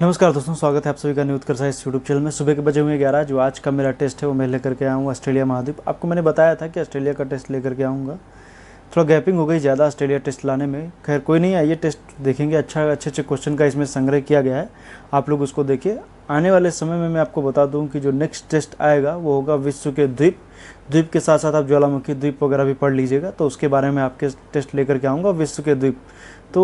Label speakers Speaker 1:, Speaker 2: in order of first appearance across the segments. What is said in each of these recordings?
Speaker 1: नमस्कार दोस्तों, स्वागत है आप सभी का न्यूज़ कर साइंस यूट्यूब चैनल में। सुबह के बजे हुए 11। जो आज का मेरा टेस्ट है वो मैं लेकर के आऊँगा ऑस्ट्रेलिया महाद्वीप। आपको मैंने बताया था कि ऑस्ट्रेलिया का टेस्ट लेकर के आऊँगा। थोड़ा गैपिंग हो गई ज़्यादा ऑस्ट्रेलिया टेस्ट लाने में। खैर कोई नहीं, आइए टेस्ट देखेंगे। अच्छे अच्छे क्वेश्चन का इसमें संग्रह किया गया है, आप लोग उसको देखिए। आने वाले समय में मैं आपको बता दूं कि जो नेक्स्ट टेस्ट आएगा वो होगा विश्व के द्वीप। द्वीप के साथ साथ आप ज्वालामुखी द्वीप वगैरह भी पढ़ लीजिएगा, तो उसके बारे में आपके टेस्ट लेकर के आऊँगा। विश्व के द्वीप तो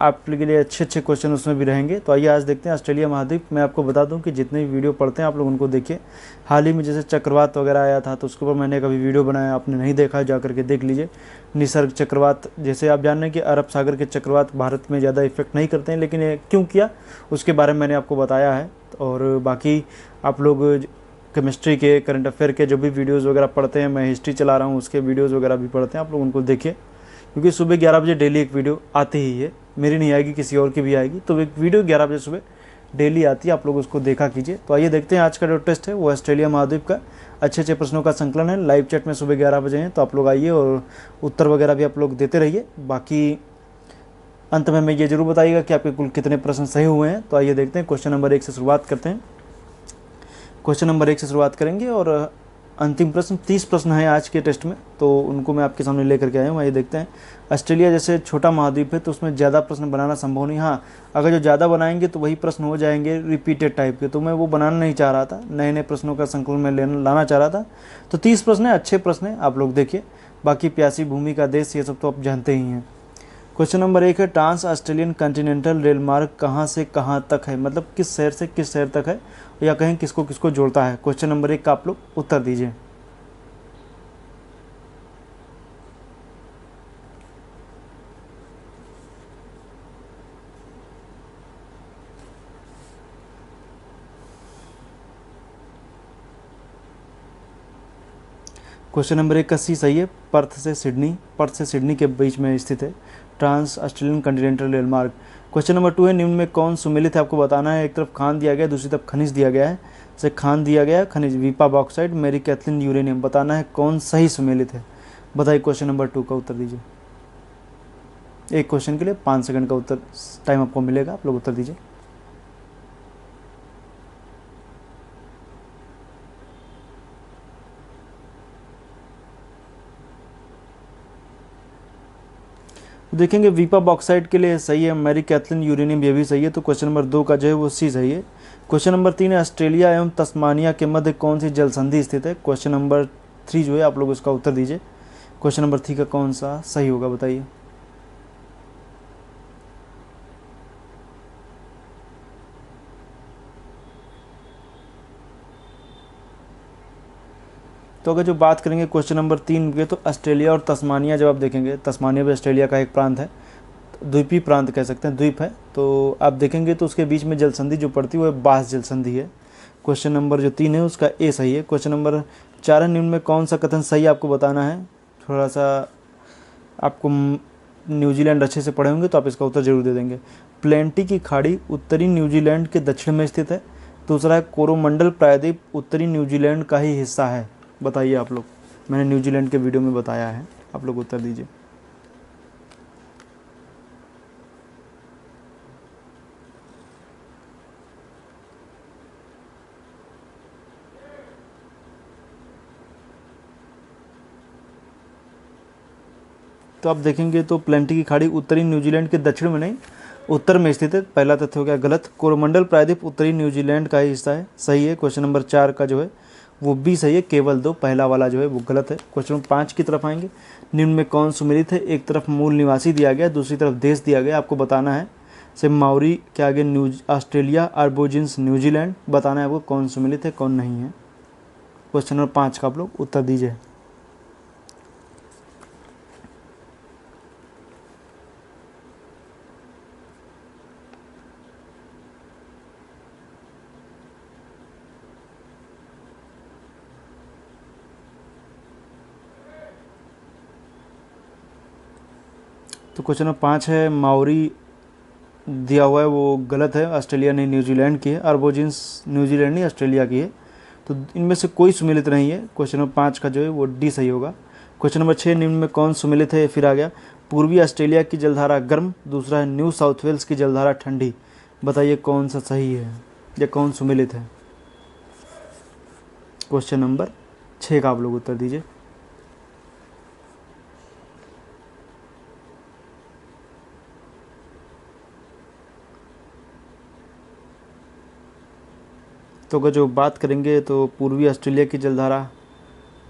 Speaker 1: आपके लिए अच्छे अच्छे क्वेश्चन उसमें भी रहेंगे। तो आइए आज देखते हैं ऑस्ट्रेलिया महाद्वीप। मैं आपको बता दूं कि जितने भी वीडियो पढ़ते हैं आप लोग उनको देखिए। हाल ही में जैसे चक्रवात वगैरह आया था तो उसके ऊपर मैंने कभी वीडियो बनाया, आपने नहीं देखा जा करके देख लीजिए। निसर्ग चक्रवात, जैसे आप जान रहे हैं कि अरब सागर के चक्रवात भारत में ज़्यादा इफेक्ट नहीं करते हैं, लेकिन ये क्यों किया उसके बारे में मैंने आपको बताया है। और बाकी आप लोग केमिस्ट्री के, करंट अफेयर के जो भी वीडियोज़ वगैरह पढ़ते हैं, मैं हिस्ट्री चला रहा हूँ उसके वीडियोज़ वगैरह भी पढ़ते हैं, आप लोग उनको देखिए। क्योंकि सुबह 11 बजे डेली एक वीडियो आती ही है, मेरी नहीं आएगी किसी और की भी आएगी, तो एक वीडियो 11 बजे सुबह डेली आती है, आप लोग उसको देखा कीजिए। तो आइए देखते हैं आज का जो टेस्ट है वो ऑस्ट्रेलिया महाद्वीप का अच्छे अच्छे प्रश्नों का संकलन है। लाइव चैट में सुबह 11 बजे हैं, तो आप लोग आइए और उत्तर वगैरह भी आप लोग देते रहिए। बाकी अंत में मैं ये जरूर बताइएगा कि आपके कुल कितने प्रश्न सही हुए हैं। तो आइए देखते हैं, क्वेश्चन नंबर 1 से शुरुआत करते हैं। क्वेश्चन नंबर 1 से शुरुआत करेंगे और अंतिम प्रश्न 30 प्रश्न हैं आज के टेस्ट में, तो उनको मैं आपके सामने लेकर के आया हूँ। आइए देखते हैं। ऑस्ट्रेलिया जैसे छोटा महाद्वीप है तो उसमें ज़्यादा प्रश्न बनाना संभव नहीं। हाँ, अगर जो ज़्यादा बनाएंगे तो वही प्रश्न हो जाएंगे रिपीटेड टाइप के, तो मैं वो बनाना नहीं चाह रहा था। नए नए प्रश्नों का संकलन में लाना चाह रहा था। तो 30 प्रश्न है, अच्छे प्रश्न हैं, आप लोग देखिए। बाकी प्यासी भूमि का देश, ये सब तो आप जानते ही हैं। क्वेश्चन नंबर 1 है, ट्रांस ऑस्ट्रेलियन कॉन्टिनेंटल रेल मार्ग कहाँ से कहाँ तक है, मतलब किस शहर से किस शहर तक है, या कहीं किसको किसको जोड़ता है। क्वेश्चन नंबर 1 का आप लोग उत्तर दीजिए। क्वेश्चन नंबर 1 का सी सही है। पर्थ से सिडनी के बीच में स्थित है ट्रांस ऑस्ट्रेलियन कॉन्टिनेंटल रेल मार्ग। क्वेश्चन नंबर 2 है, निम्न में कौन सुमेलित है, आपको बताना है। एक तरफ खान दिया गया, दूसरी तरफ खनिज दिया गया है। जैसे खान दिया गया है, खनिज वीपा बॉक्साइट, मेरी कैथलिन यूरेनियम। बताना है कौन सही सुमेलित है। बताइए क्वेश्चन नंबर 2 का उत्तर दीजिए। एक क्वेश्चन के लिए 5 सेकंड का उत्तर टाइम आपको मिलेगा, आप लोग उत्तर दीजिए। देखेंगे वीपा बॉक्साइट के लिए सही है, मैरी कैथलिन यूरेनियम ये भी सही है। तो क्वेश्चन नंबर 2 का जो है वो सी सही है। क्वेश्चन नंबर 3 है, ऑस्ट्रेलिया एवं तस्मानिया के मध्य कौन सी जल संधि स्थित है। क्वेश्चन नंबर 3 जो है आप लोग उसका उत्तर दीजिए। क्वेश्चन नंबर 3 का कौन सा सही होगा बताइए। तो अगर जो बात करेंगे क्वेश्चन नंबर 3 के, तो ऑस्ट्रेलिया और तस्मानिया जब आप देखेंगे, तस्मानिया भी ऑस्ट्रेलिया का एक प्रांत है, द्वीपीय प्रांत कह सकते हैं, द्वीप है। तो आप देखेंगे तो उसके बीच में जल संधि जो पड़ती है वो बास जल संधि है। क्वेश्चन नंबर जो 3 है उसका ए सही है। क्वेश्चन नंबर 4 है, निम्न में कौन सा कथन सही आपको बताना है। थोड़ा सा आपको न्यूजीलैंड अच्छे से पढ़े होंगे तो आप इसका उत्तर जरूर दे देंगे। प्लेंटी की खाड़ी उत्तरी न्यूजीलैंड के दक्षिण में स्थित है। दूसरा है, कोरोमंडल प्रायद्वीप उत्तरी न्यूजीलैंड का ही हिस्सा है। बताइए आप लोग, मैंने न्यूजीलैंड के वीडियो में बताया है, आप लोग उत्तर दीजिए। तो आप देखेंगे तो प्लेंटी की खाड़ी उत्तरी न्यूजीलैंड के दक्षिण में नहीं, उत्तर में स्थित है। पहला तथ्य हो गया गलत। कोरोमंडल प्रायद्वीप उत्तरी न्यूजीलैंड का ही हिस्सा है, सही है। क्वेश्चन नंबर 4 का जो है वो भी सही है, केवल 2, पहला वाला जो है वो गलत है। क्वेश्चन नंबर 5 की तरफ आएंगे। निम्न में कौन सुमेलित है। एक तरफ मूल निवासी दिया गया, दूसरी तरफ देश दिया गया, आपको बताना है। से माउरी के आगे ऑस्ट्रेलिया, आर्बोजिन्स न्यूजीलैंड। बताना है वो कौन सुमेलित है कौन नहीं है। क्वेश्चन नंबर 5 का आप लोग उत्तर दीजिए। तो क्वेश्चन नंबर 5 है, माउरी दिया हुआ है वो गलत है, ऑस्ट्रेलिया नहीं न्यूजीलैंड की है। आर्बोजिन्स न्यूजीलैंड नहीं ऑस्ट्रेलिया की है, तो इनमें से कोई सुमेलित नहीं है। क्वेश्चन नंबर 5 का जो है वो डी सही होगा। क्वेश्चन नंबर 6, निम्न में कौन सुमेलित है। फिर आ गया, पूर्वी ऑस्ट्रेलिया की जलधारा गर्म, दूसरा है न्यू साउथ वेल्स की जलधारा ठंडी। बताइए कौन सा सही है या कौन सुमेलित है। क्वेश्चन नंबर 6 का आप लोग उत्तर दीजिए। तो अगर जो बात करेंगे तो पूर्वी ऑस्ट्रेलिया की जलधारा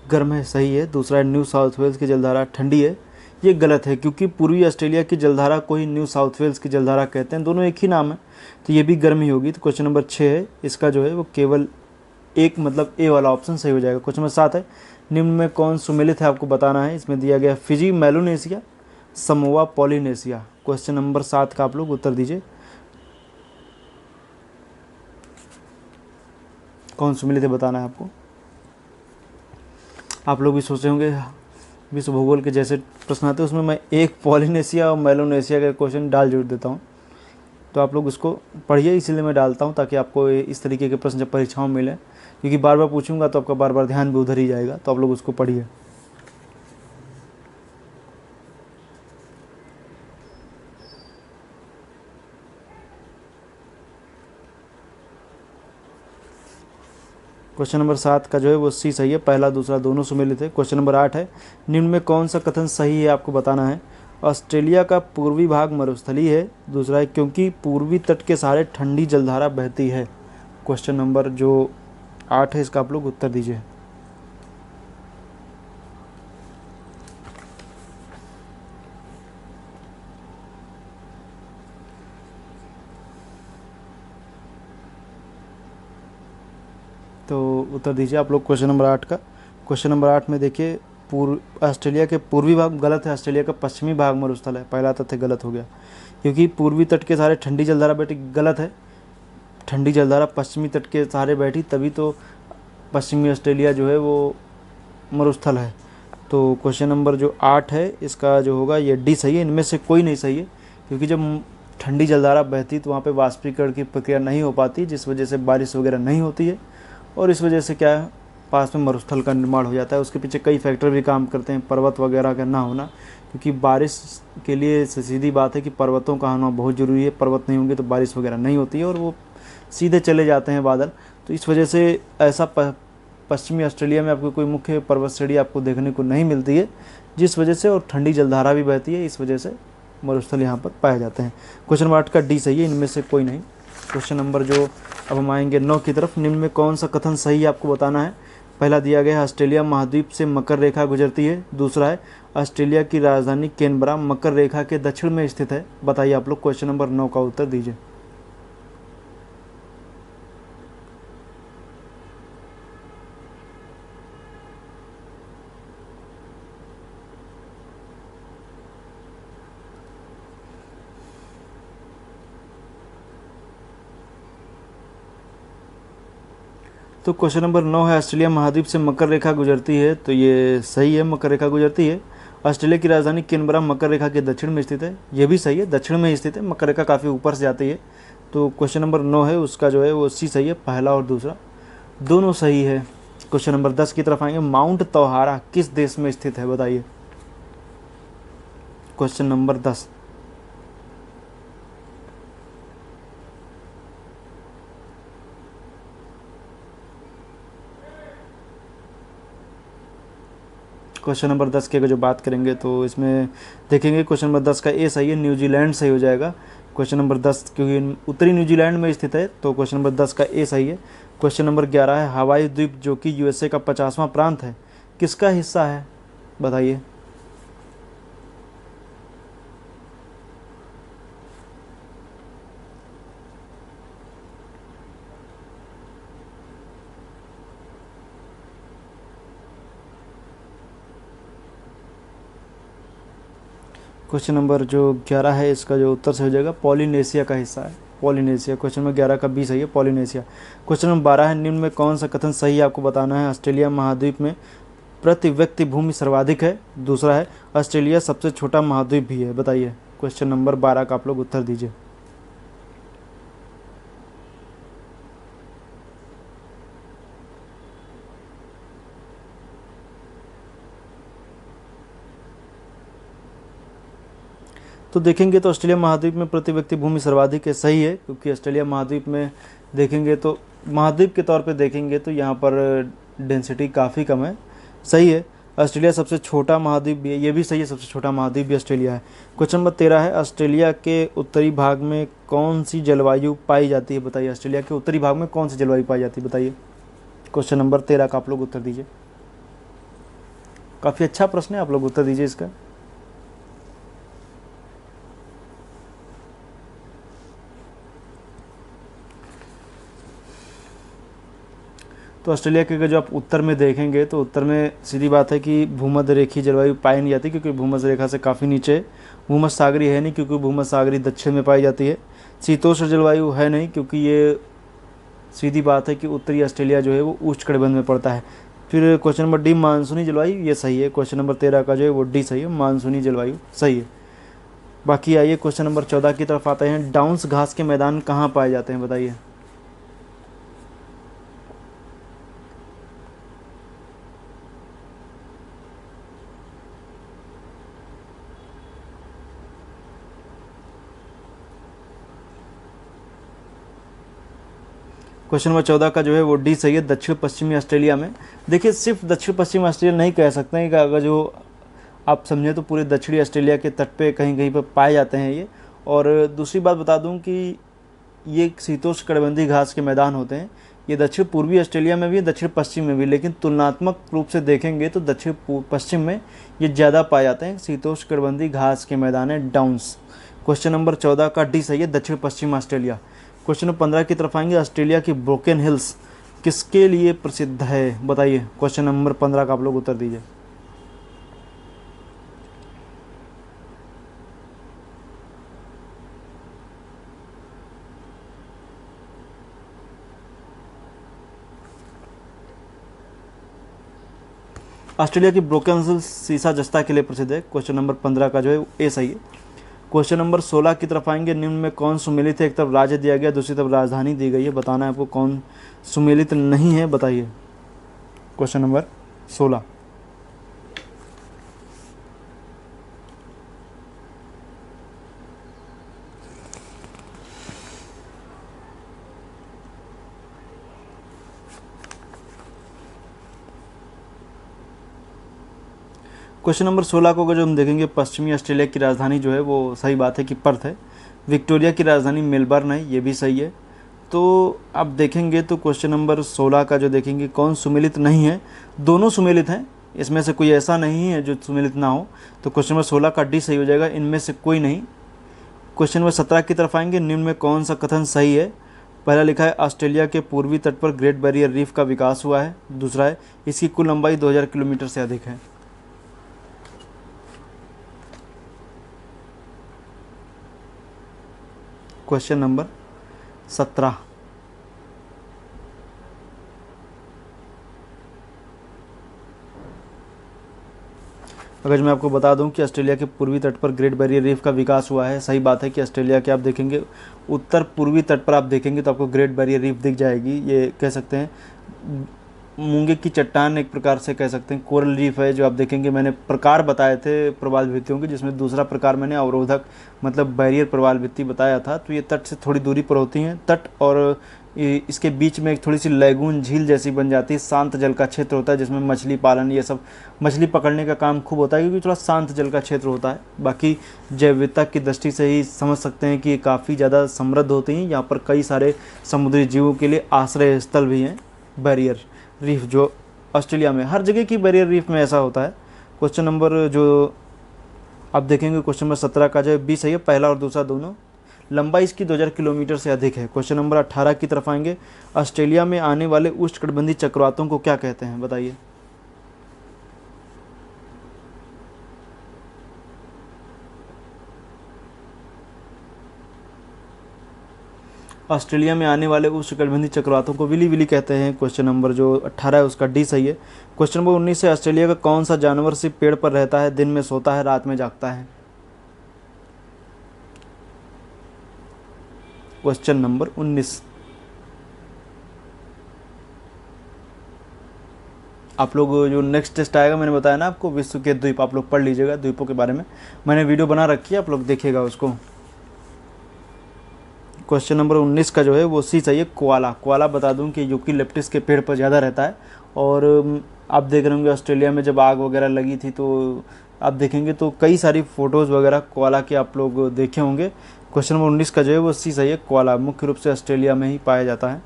Speaker 1: गर्म है, सही है। दूसरा है न्यू साउथ वेल्स की जलधारा ठंडी है, ये गलत है, क्योंकि पूर्वी ऑस्ट्रेलिया की जलधारा को ही न्यू साउथ वेल्स की जलधारा कहते हैं, दोनों एक ही नाम है, तो ये भी गर्म ही होगी। तो क्वेश्चन नंबर 6 है, इसका जो है वो केवल एक मतलब ए वाला ऑप्शन सही हो जाएगा। क्वेश्चन नंबर 7 है, निम्न में कौन सुमेलित है आपको बताना है। इसमें दिया गया Fiji, Melanesia, Samoa, Polynesia. Question number 7 का आप लोग उत्तर दीजिए, कौन सुमेलित है बताना है आपको। आप लोग भी सोचे होंगे विश्व भूगोल के जैसे प्रश्न आते हैं उसमें मैं एक पॉलिनेशिया और मेलोनेशिया का क्वेश्चन डाल जरूर देता हूँ, तो आप लोग इसको पढ़िए, इसीलिए मैं डालता हूँ ताकि आपको इस तरीके के प्रश्न जब परीक्षाओं में मिले, क्योंकि बार बार पूछूंगा तो आपका बार बार ध्यान भी उधर ही जाएगा, तो आप लोग उसको पढ़िए। क्वेश्चन नंबर 7 का जो है वो सी सही है, पहला दूसरा दोनों सुमेलित है। क्वेश्चन नंबर 8 है, निम्न में कौन सा कथन सही है आपको बताना है। ऑस्ट्रेलिया का पूर्वी भाग मरुस्थलीय है। दूसरा है क्योंकि पूर्वी तट के सहारे ठंडी जलधारा बहती है। क्वेश्चन नंबर जो 8 है इसका आप लोग उत्तर दीजिए। तो उत्तर दीजिए आप लोग क्वेश्चन नंबर 8 का। क्वेश्चन नंबर 8 में देखिए, पूर्व ऑस्ट्रेलिया के पूर्वी भाग गलत है, ऑस्ट्रेलिया का पश्चिमी भाग मरुस्थल है, पहला तथ्य गलत हो गया, क्योंकि पूर्वी तट के सहारे ठंडी जलधारा बैठी, गलत है। ठंडी जलधारा पश्चिमी तट के सहारे बैठी, तभी तो पश्चिमी ऑस्ट्रेलिया जो है वो मरुस्थल है। तो क्वेश्चन नंबर जो 8 है इसका जो होगा ये डी सही है, इनमें से कोई नहीं सही है, क्योंकि जब ठंडी जलधारा बहती तो वहाँ पे वाष्पीकरण की प्रक्रिया नहीं हो पाती, जिस वजह से बारिश वगैरह नहीं होती है, और इस वजह से क्या है, पास में मरुस्थल का निर्माण हो जाता है। उसके पीछे कई फैक्टर भी काम करते हैं, पर्वत वगैरह का ना होना, क्योंकि बारिश के लिए सीधी बात है कि पर्वतों का होना बहुत ज़रूरी है, पर्वत नहीं होंगे तो बारिश वगैरह नहीं होती है और वो सीधे चले जाते हैं बादल। तो इस वजह से ऐसा पश्चिमी ऑस्ट्रेलिया में आपको कोई मुख्य पर्वत श्रेणी आपको देखने को नहीं मिलती है, जिस वजह से, और ठंडी जलधारा भी बहती है, इस वजह से मरुस्थल यहाँ पर पाए जाते हैं। क्वेश्चन नंबर 8 का डी सही है, इनमें से कोई नहीं। क्वेश्चन नंबर जो अब हम आएंगे 9 की तरफ, निम्न में कौन सा कथन सही है आपको बताना है। पहला दिया गया है ऑस्ट्रेलिया महाद्वीप से मकर रेखा गुजरती है। दूसरा है ऑस्ट्रेलिया की राजधानी कैनबरा मकर रेखा के दक्षिण में स्थित है। बताइए आप लोग क्वेश्चन नंबर 9 का उत्तर दीजिए। तो क्वेश्चन नंबर 9 है, ऑस्ट्रेलिया महाद्वीप से मकर रेखा गुजरती है, तो ये सही है, मकर रेखा गुजरती है। ऑस्ट्रेलिया की राजधानी कैनबरा मकर रेखा के दक्षिण में स्थित है, ये भी सही है, दक्षिण में स्थित है, मकर रेखा काफ़ी ऊपर से जाती है। तो क्वेश्चन नंबर 9 है उसका जो है वो सी सही है, पहला और दूसरा दोनों सही है। क्वेश्चन नंबर 10 की तरफ आएंगे, माउंट तोहारा किस देश में स्थित है बताइए। क्वेश्चन नंबर 10, क्वेश्चन नंबर 10 की अगर जो बात करेंगे तो इसमें देखेंगे क्वेश्चन नंबर 10 का ए सही है, न्यूजीलैंड सही हो जाएगा। क्वेश्चन नंबर 10 क्योंकि उत्तरी न्यूजीलैंड में स्थित है, तो क्वेश्चन नंबर 10 का ए सही है। क्वेश्चन नंबर 11 है, हवाई द्वीप जो कि यूएसए का 50वां प्रांत है किसका हिस्सा है बताइए। क्वेश्चन नंबर जो 11 है इसका जो उत्तर से हो जाएगा पॉलिनेशिया का हिस्सा है, पॉलिनेशिया। क्वेश्चन नंबर 11 का बी सही है, पॉलिनेशिया। क्वेश्चन नंबर 12 है, निम्न में कौन सा कथन सही है आपको बताना है। ऑस्ट्रेलिया महाद्वीप में प्रति व्यक्ति भूमि सर्वाधिक है। दूसरा है ऑस्ट्रेलिया सबसे छोटा महाद्वीप भी है। बताइए क्वेश्चन नंबर 12 का आप लोग उत्तर दीजिए। तो तो देखेंगे तो ऑस्ट्रेलिया महाद्वीप में प्रति व्यक्ति भूमि सर्वाधिक है, सही है, क्योंकि ऑस्ट्रेलिया महाद्वीप में देखेंगे तो महाद्वीप के तौर पे देखेंगे तो यहाँ पर डेंसिटी काफ़ी कम है, सही है। ऑस्ट्रेलिया सबसे छोटा महाद्वीप भी है, ये भी सही है, सबसे छोटा महाद्वीप भी ऑस्ट्रेलिया है। क्वेश्चन नंबर 13 है, ऑस्ट्रेलिया के उत्तरी भाग में कौन सी जलवायु पाई जाती है, बताइए। ऑस्ट्रेलिया के उत्तरी भाग में कौन सी जलवायु पाई जाती है, बताइए। क्वेश्चन नंबर 13 का आप लोग उत्तर दीजिए। काफ़ी अच्छा प्रश्न है, आप लोग उत्तर दीजिए इसका। तो ऑस्ट्रेलिया के अगर जो आप उत्तर में देखेंगे तो उत्तर में सीधी बात है कि भूमध्य रेखीय जलवायु पाई नहीं जाती, क्योंकि भूमध्य रेखा से काफ़ी नीचे है। भूमध्य सागरी है नहीं, क्योंकि भूमध्य सागरी दक्षिण में पाई जाती है। शीतोष्ण जलवायु है नहीं, क्योंकि ये सीधी बात है कि उत्तरी ऑस्ट्रेलिया जो है वो उष्णकटिबंध में पड़ता है। फिर क्वेश्चन नंबर डी, मानसूनी जलवायु, ये सही है। क्वेश्चन नंबर 13 का जो है वो डी सही है, मानसूनी जलवायु सही है। बाकी आइए क्वेश्चन नंबर 14 की तरफ आते हैं। डाउन्स घास के मैदान कहाँ पाए जाते हैं, बताइए। क्वेश्चन नंबर 14 का जो है वो डी सही है, दक्षिण पश्चिमी ऑस्ट्रेलिया में। देखिए सिर्फ दक्षिण पश्चिमी ऑस्ट्रेलिया नहीं कह सकते हैं कि अगर जो आप समझे तो पूरे दक्षिणी ऑस्ट्रेलिया के तट पे कहीं कहीं पर पाए जाते हैं ये। और दूसरी बात बता दूं कि ये शीतोष्णकटिबंधीय घास के मैदान होते हैं, ये दक्षिण पूर्वी ऑस्ट्रेलिया में भी है, दक्षिण पश्चिम में भी, लेकिन तुलनात्मक रूप से देखेंगे तो दक्षिण पश्चिम में ये ज़्यादा पाए जाते हैं। शीतोष्णकटिबंधीय घास के मैदान है डाउन्स। क्वेश्चन नंबर 14 का डी सही है, दक्षिण पश्चिम ऑस्ट्रेलिया। क्वेश्चन नंबर 15 की तरफ आएंगे। ऑस्ट्रेलिया की ब्रोकन हिल्स किसके लिए प्रसिद्ध है, बताइए। क्वेश्चन नंबर 15 का आप लोग उत्तर दीजिए। ऑस्ट्रेलिया की ब्रोकन हिल्स सीसा जस्ता के लिए प्रसिद्ध है। क्वेश्चन नंबर 15 का जो है ए सही है। क्वेश्चन नंबर 16 की तरफ आएंगे। निम्न में कौन सुमेलित है, एक तरफ राज्य दिया गया, दूसरी तरफ राजधानी दी गई है, बताना है आपको कौन सुमेलित नहीं है, बताइए। Question number 16। क्वेश्चन नंबर 16 को अगर जो हम देखेंगे, पश्चिमी ऑस्ट्रेलिया की राजधानी जो है वो सही बात है कि पर्थ है। विक्टोरिया की राजधानी मेलबर्न है, ये भी सही है। तो आप देखेंगे तो क्वेश्चन नंबर 16 का जो देखेंगे कौन सुमेलित नहीं है, दोनों सुमेलित हैं, इसमें से कोई ऐसा नहीं है जो सुमेलित ना हो। तो क्वेश्चन नंबर 16 का डी सही हो जाएगा, इनमें से कोई नहीं। क्वेश्चन नंबर 17 की तरफ आएंगे। निम्न में कौन सा कथन सही है। पहला लिखा है ऑस्ट्रेलिया के पूर्वी तट पर ग्रेट बैरियर रीफ का विकास हुआ है। दूसरा है इसकी कुल लंबाई 2000 किलोमीटर से अधिक है। Question number 17। अगर मैं आपको बता दूं कि ऑस्ट्रेलिया के पूर्वी तट पर ग्रेट बैरियर रीफ का विकास हुआ है, सही बात है कि ऑस्ट्रेलिया के आप देखेंगे उत्तर पूर्वी तट पर आप देखेंगे तो आपको ग्रेट बैरियर रीफ दिख जाएगी। ये कह सकते हैं मूंगे की चट्टान, एक प्रकार से कह सकते हैं कोरल रीफ है। जो आप देखेंगे मैंने प्रकार बताए थे प्रवाल भित्तियों के, जिसमें दूसरा प्रकार मैंने अवरोधक मतलब बैरियर प्रवाल भित्ति बताया था। तो ये तट से थोड़ी दूरी पर होती हैं तट, और इसके बीच में एक थोड़ी सी लैगून झील जैसी बन जाती है। शांत जल का क्षेत्र होता है जिसमें मछली पालन ये सब मछली पकड़ने का काम खूब होता है, क्योंकि थोड़ा शांत जल का क्षेत्र होता है। बाकी जैव विविधता की दृष्टि से ही समझ सकते हैं कि ये काफ़ी ज़्यादा समृद्ध होती हैं। यहाँ पर कई सारे समुद्री जीवों के लिए आश्रय स्थल भी हैं। बैरियर रीफ जो ऑस्ट्रेलिया में हर जगह की बैरियर रीफ में ऐसा होता है। क्वेश्चन नंबर जो आप देखेंगे क्वेश्चन नंबर 17 का जो है बी सही है, पहला और दूसरा दोनों। लंबाई इसकी 2000 किलोमीटर से अधिक है। क्वेश्चन नंबर 18 की तरफ आएंगे। ऑस्ट्रेलिया में आने वाले उष्णकटिबंधीय चक्रवातों को क्या कहते हैं, बताइए। ऑस्ट्रेलिया में आने वाले उष्णकटिबंधीय चक्रवातों को विली विली कहते हैं। क्वेश्चन नंबर जो 18 है उसका डी सही है। क्वेश्चन नंबर 19 है। ऑस्ट्रेलिया का कौन सा जानवर सिर्फ पेड़ पर रहता है, दिन में सोता है, रात में जागता है। Question number 19। आप लोग जो नेक्स्ट टेस्ट आएगा मैंने बताया ना आपको, विश्व के द्वीप, आप लोग पढ़ लीजिएगा द्वीपों के बारे में, मैंने वीडियो बना रखी है, आप लोग देखिएगा उसको। क्वेश्चन नंबर 19 का जो है वो सी चाहिए, कोआला। कोआला बता दूं कि यूकेलिप्टस के पेड़ पर ज़्यादा रहता है, और आप देख रहे होंगे ऑस्ट्रेलिया में जब आग वगैरह लगी थी तो आप देखेंगे तो कई सारी फ़ोटोज़ वगैरह कोआला के आप लोग देखे होंगे। क्वेश्चन नंबर 19 का जो है वो सी सही है, कोआला मुख्य रूप से ऑस्ट्रेलिया में ही पाया जाता है।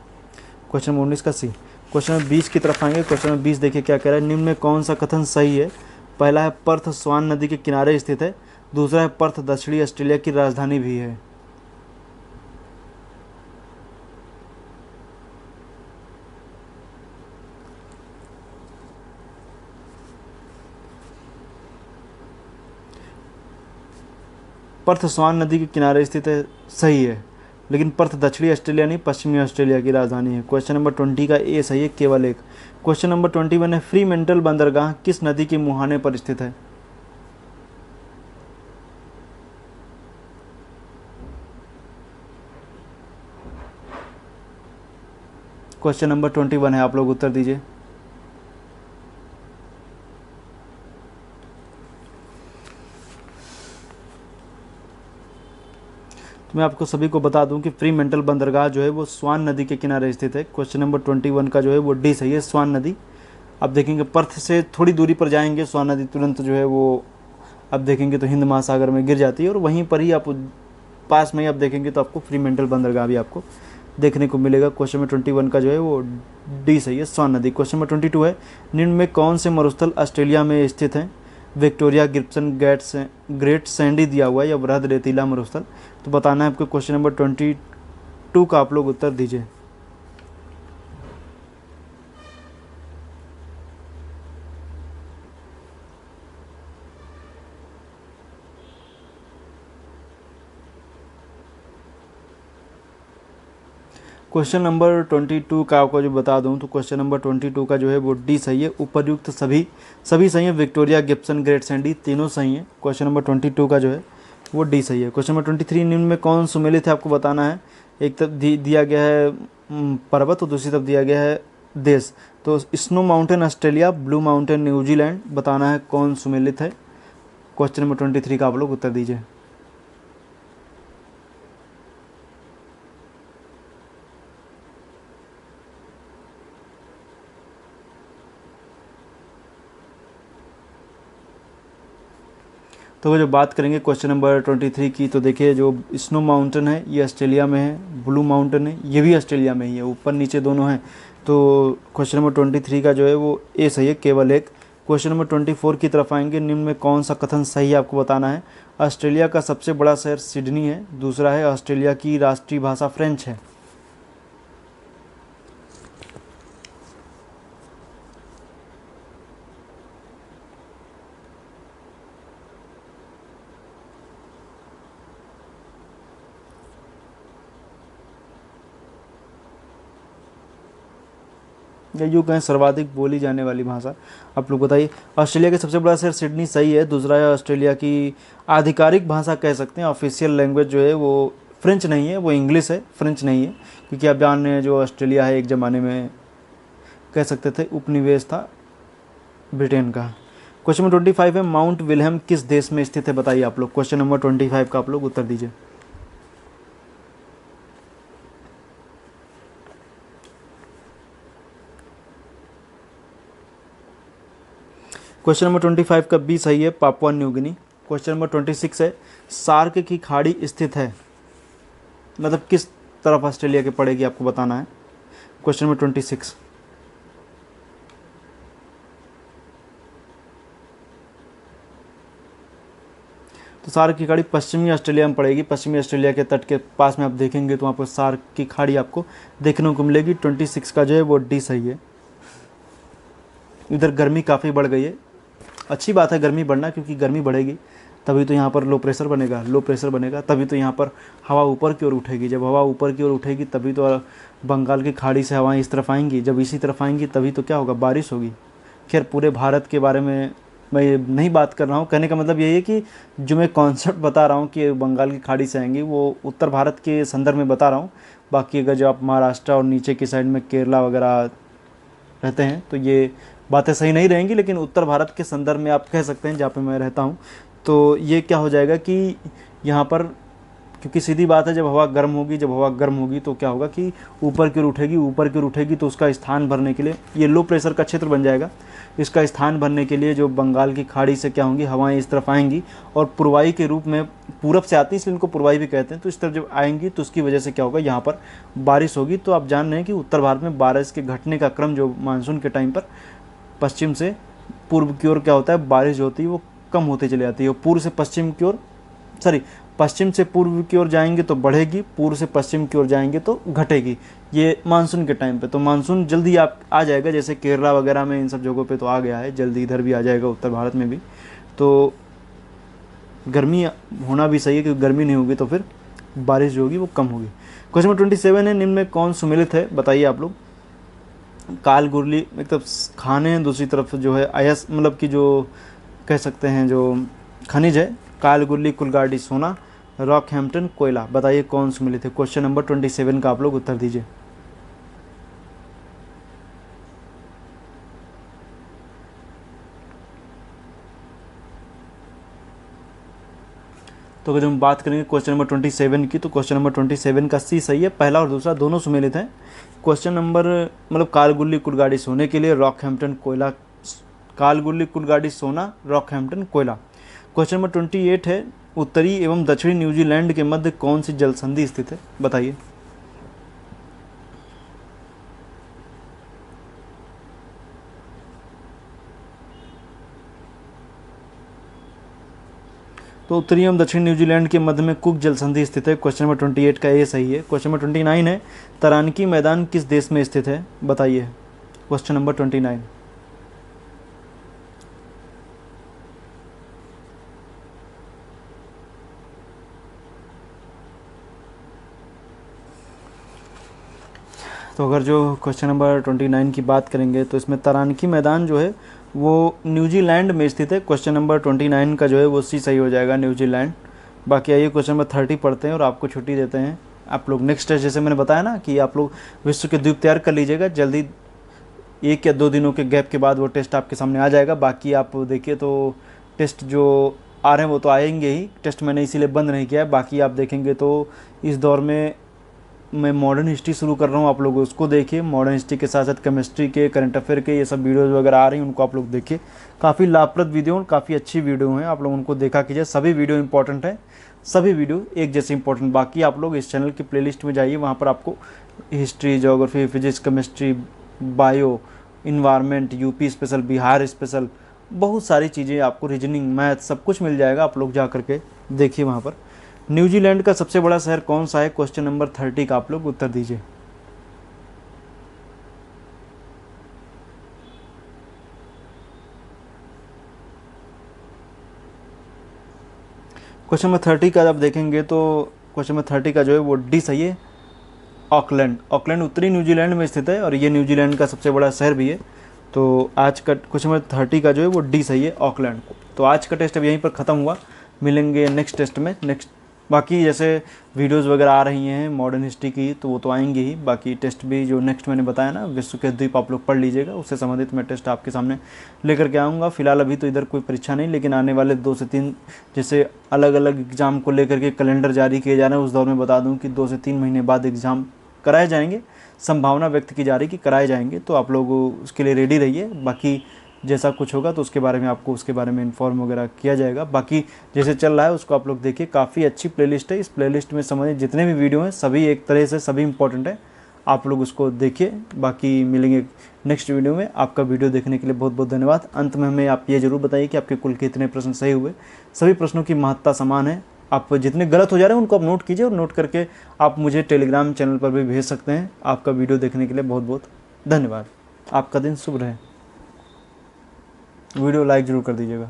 Speaker 1: क्वेश्चन नंबर 19 का सी। क्वेश्चन नंबर 20 की तरफ आएंगे। क्वेश्चन नंबर 20 देखिए क्या कह रहा है, निम्न में कौन सा कथन सही है। पहला है पर्थ स्वान नदी के किनारे स्थित है, दूसरा है पर्थ दक्षिणी ऑस्ट्रेलिया की राजधानी भी है। पर्थ स्वान नदी के किनारे स्थित है, सही है, लेकिन पर्थ दक्षिणी ऑस्ट्रेलिया नहीं, पश्चिमी ऑस्ट्रेलिया की राजधानी है। क्वेश्चन नंबर 20 का ए सही है, केवल एक। क्वेश्चन नंबर 21 है, फ्री मेंटल बंदरगाह किस नदी के मुहाने पर स्थित है। क्वेश्चन नंबर 21 है, आप लोग उत्तर दीजिए। तो मैं आपको सभी को बता दूं कि फ्री मेंटल बंदरगाह जो है वो स्वान नदी के किनारे स्थित है। क्वेश्चन नंबर 21 का जो है वो डी सही है, स्वान नदी। आप देखेंगे पर्थ से थोड़ी दूरी पर जाएंगे, स्वान नदी तुरंत जो है वो आप देखेंगे तो हिंद महासागर में गिर जाती है, और वहीं पर ही आप पास में ही आप देखेंगे तो आपको फ्री मेंटल बंदरगाह भी आपको देखने को मिलेगा। क्वेश्चन नंबर 21 का जो है वो डी सही है, स्वान नदी। क्वेश्चन नंबर 22 है, निम्न में कौन से मरुस्थल ऑस्ट्रेलिया में स्थित हैं। विक्टोरिया, गिब्सन, ग्रेट सैंडी दिया हुआ है या वृहद रेतीला मरुस्थल, तो बताना है आपको। क्वेश्चन नंबर 22 का आप लोग उत्तर दीजिए। क्वेश्चन नंबर 22 का आपको जो बता दूं तो क्वेश्चन नंबर 22 का जो है वो डी सही है, उपर्युक्त सभी सही है, विक्टोरिया, गिब्सन, ग्रेट सैंडी तीनों सही है। क्वेश्चन नंबर 22 का जो है वो डी सही है। क्वेश्चन नंबर 23, निम्न में कौन सुमेलित है, आपको बताना है। एक तरफ दिया गया है पर्वत और दूसरी तरफ दिया गया है देश, तो snow mountain Australia, blue mountain New Zealand, बताना है कौन सुमेलित है। क्वेश्चन नंबर 23 का आप लोग उत्तर दीजिए। तो जो बात करेंगे क्वेश्चन नंबर 23 की, तो देखिए जो स्नो माउंटेन है ये ऑस्ट्रेलिया में है, ब्लू माउंटेन है ये भी ऑस्ट्रेलिया में ही है, ऊपर नीचे दोनों हैं। तो क्वेश्चन नंबर 23 का जो है वो ए सही है, केवल एक। क्वेश्चन नंबर 24 की तरफ आएंगे, निम्न में कौन सा कथन सही है, आपको बताना है। ऑस्ट्रेलिया का सबसे बड़ा शहर सिडनी है, दूसरा है ऑस्ट्रेलिया की राष्ट्रीय भाषा फ्रेंच है। या यूँ कहें सर्वाधिक बोली जाने वाली भाषा, आप लोग बताइए। ऑस्ट्रेलिया का सबसे बड़ा शहर सिडनी सही है, दूसरा है ऑस्ट्रेलिया की आधिकारिक भाषा कह सकते हैं, ऑफिशियल लैंग्वेज जो है वो फ्रेंच नहीं है, वो इंग्लिश है, फ्रेंच नहीं है, क्योंकि आप जान रहे हैं जो ऑस्ट्रेलिया है एक ज़माने में कह सकते थे उपनिवेश था ब्रिटेन का। क्वेश्चन नंबर 25 है, माउंट विल्हेम किस देश में स्थित है, बताइए आप लोग। क्वेश्चन नंबर 25 का आप लोग उत्तर दीजिए। क्वेश्चन नंबर 25 का बी सही है, Papua New Guinea. Question number 26 है, सार्क की खाड़ी स्थित है, मतलब किस तरफ ऑस्ट्रेलिया के पड़ेगी, आपको बताना है। Question number 26। तो सार्क की खाड़ी पश्चिमी ऑस्ट्रेलिया में पड़ेगी, पश्चिमी ऑस्ट्रेलिया के तट के पास में आप देखेंगे तो वहाँ पर सार्क की खाड़ी आपको देखने को मिलेगी। 26 का जो है वो डी सही है। इधर गर्मी काफ़ी बढ़ गई है, अच्छी बात है गर्मी बढ़ना, क्योंकि गर्मी बढ़ेगी तभी तो यहाँ पर लो प्रेशर बनेगा, तभी तो यहाँ पर हवा ऊपर की ओर उठेगी, जब हवा ऊपर की ओर उठेगी तभी तो बंगाल की खाड़ी से हवाएं इस तरफ आएंगी, जब इसी तरफ आएंगी तभी तो क्या होगा, बारिश होगी। खैर पूरे भारत के बारे में मैं ये नहीं बात कर रहा हूँ, कहने का मतलब यही है कि जो मैं कॉन्सेप्ट बता रहा हूँ कि बंगाल की खाड़ी से आएंगी, वो उत्तर भारत के संदर्भ में बता रहा हूँ। बाकी अगर जो आप महाराष्ट्र और नीचे की साइड में केरला वगैरह रहते हैं तो ये बातें सही नहीं रहेंगी, लेकिन उत्तर भारत के संदर्भ में आप कह सकते हैं जहाँ पे मैं रहता हूँ। तो ये क्या हो जाएगा कि यहाँ पर, क्योंकि सीधी बात है, जब हवा गर्म होगी, जब हवा गर्म होगी तो क्या होगा कि ऊपर की ओर उठेगी, ऊपर की ओर उठेगी तो उसका स्थान भरने के लिए ये लो प्रेशर का क्षेत्र बन जाएगा। इसका स्थान भरने के लिए जो बंगाल की खाड़ी से क्या होंगी, हवाएं इस तरफ आएंगी और पूर्वाई के रूप में पूरब से आती है, इसलिए इनको पूर्वाई भी कहते हैं। तो इस तरफ जब आएंगी तो उसकी वजह से क्या होगा, यहाँ पर बारिश होगी। तो आप जान रहे हैं कि उत्तर भारत में बारिश के घटने का क्रम जो मानसून के टाइम पर पश्चिम से पूर्व की ओर क्या होता है, बारिश जो होती है वो कम होती चली जाती है। और पूर्व से पश्चिम की ओर, सॉरी, पश्चिम से पूर्व की ओर जाएंगे तो बढ़ेगी, पूर्व से पश्चिम की ओर जाएंगे तो घटेगी। ये मानसून के टाइम पे। तो मानसून जल्दी आप आ जाएगा, जैसे केरला वगैरह में इन सब जगहों पे तो आ गया है, जल्दी इधर भी आ जाएगा, उत्तर भारत में भी। तो गर्मी होना भी सही है, क्योंकि गर्मी नहीं होगी तो फिर बारिश जो होगी वो कम होगी। क्वेश्चन नंबर 27 है, निम्न में कौन सुमेलित है, बताइए आप लोग। काल गुरली एक तरफ खाने हैं, दूसरी तरफ जो है अयस, मतलब कि जो कह सकते हैं जो खनिज है। काल गुरली, कुलगाड़ी सोना, रॉकहैम्पटन कोयला, बताइए कौन सुमेलित है। क्वेश्चन नंबर 27 का आप लोग उत्तर दीजिए। तो अगर हम बात करेंगे क्वेश्चन नंबर 27 की, तो क्वेश्चन नंबर 27 का सी सही है, पहला और दूसरा दोनों सुमेलित हैं। क्वेश्चन नंबर मतलब कालगुल्ली कुलगाड़ी सोने के लिए, रॉकहैम्पटन कोयला, कालगुल्ली कुलगाड़ी सोना, रॉकहैम्पटन कोयला। क्वेश्चन नंबर 28 है, उत्तरी एवं दक्षिणी न्यूजीलैंड के मध्य कौन सी जल संधि स्थित है, बताइए। तो उत्तरी एवं दक्षिण न्यूजीलैंड के मध्य में कुक जल संधि स्थित है। क्वेश्चन नंबर 28 का ये सही है। क्वेश्चन नंबर 29 है, तरानकी मैदान किस देश में स्थित है, बताइए। Question number 29। तो अगर जो क्वेश्चन नंबर 29 की बात करेंगे तो इसमें तरानकी मैदान जो है वो न्यूजीलैंड में स्थित है। क्वेश्चन नंबर 29 का जो है वो सी सही हो जाएगा, न्यूजीलैंड। बाकी आइए क्वेश्चन नंबर 30 पढ़ते हैं और आपको छुट्टी देते हैं। आप लोग नेक्स्ट टेस्ट, जैसे मैंने बताया ना कि आप लोग विश्व के द्वीप तैयार कर लीजिएगा, जल्दी 1 या 2 दिनों के गैप के बाद वो टेस्ट आपके सामने आ जाएगा। बाकी आप देखिए तो टेस्ट जो आ रहे हैं वो तो आएंगे ही, टेस्ट मैंने इसीलिए बंद नहीं किया है। बाकी आप देखेंगे तो इस दौर में मैं मॉडर्न हिस्ट्री शुरू कर रहा हूँ, आप लोग उसको देखिए। मॉडर्न हिस्ट्री के साथ साथ केमिस्ट्री के, करंट अफेयर के ये सब वीडियोज़ वगैरह आ रही हैं, उनको आप लोग देखिए। काफ़ी लाभप्रद वीडियो और काफ़ी अच्छी वीडियो हैं, आप लोग उनको देखा कीजिए। सभी वीडियो इंपॉर्टेंट है, सभी वीडियो एक जैसे इंपॉर्टेंट। बाकी आप लोग इस चैनल की प्लेलिस्ट में जाइए, वहाँ पर आपको history, geography, physics, chemistry, bio, environment, UP special, Bihar special, बहुत सारी चीज़ें आपको, रीजनिंग, मैथ, सब कुछ मिल जाएगा। आप लोग जा करके देखिए वहाँ पर। न्यूजीलैंड का सबसे बड़ा शहर कौन सा है, क्वेश्चन नंबर 30 का आप लोग उत्तर दीजिए। क्वेश्चन नंबर 30 का जब देखेंगे तो क्वेश्चन नंबर 30 का जो है वो डी सही है, ऑकलैंड। ऑकलैंड उत्तरी न्यूजीलैंड में स्थित है और ये न्यूजीलैंड का सबसे बड़ा शहर भी है। तो आज का क्वेश्चन नंबर 30 का जो है वो डी सही है, ऑकलैंड को। तो आज का टेस्ट अब यहीं पर ख़त्म हुआ, मिलेंगे नेक्स्ट टेस्ट में। नेक्स्ट बाकी जैसे वीडियोस वगैरह आ रही हैं मॉडर्न हिस्ट्री की, तो वो तो आएंगी ही। बाकी टेस्ट भी जो नेक्स्ट मैंने बताया ना, विश्व के द्वीप, आप लोग पढ़ लीजिएगा, उससे संबंधित मैं टेस्ट आपके सामने लेकर के आऊँगा। फिलहाल अभी तो इधर कोई परीक्षा नहीं, लेकिन आने वाले 2 से 3 जैसे अलग अलग एग्ज़ाम को लेकर के कैलेंडर जारी किए जा रहे हैं, उस दौर में बता दूँ कि 2 से 3 महीने बाद एग्ज़ाम कराए जाएंगे, संभावना व्यक्त की जा रही कि कराए जाएंगे। तो आप लोग उसके लिए रेडी रहिए। बाकी जैसा कुछ होगा तो उसके बारे में आपको उसके बारे में इन्फॉर्म वगैरह किया जाएगा। बाकी जैसे चल रहा है उसको आप लोग देखिए, काफ़ी अच्छी प्लेलिस्ट है। इस प्लेलिस्ट में समझिए जितने भी वीडियो हैं सभी एक तरह से सभी इंपॉर्टेंट है, आप लोग उसको देखिए। बाकी मिलेंगे नेक्स्ट वीडियो में। आपका वीडियो देखने के लिए बहुत बहुत धन्यवाद। अंत में हमें आप ये ज़रूर बताइए कि आपके कुल कितने प्रश्न सही हुए। सभी प्रश्नों की महत्ता समान है, आप जितने गलत हो जा रहे हैं उनको आप नोट कीजिए और नोट करके आप मुझे टेलीग्राम चैनल पर भी भेज सकते हैं। आपका वीडियो देखने के लिए बहुत बहुत धन्यवाद। आपका दिन शुभ रहे। वीडियो लाइक ज़रूर कर दीजिएगा।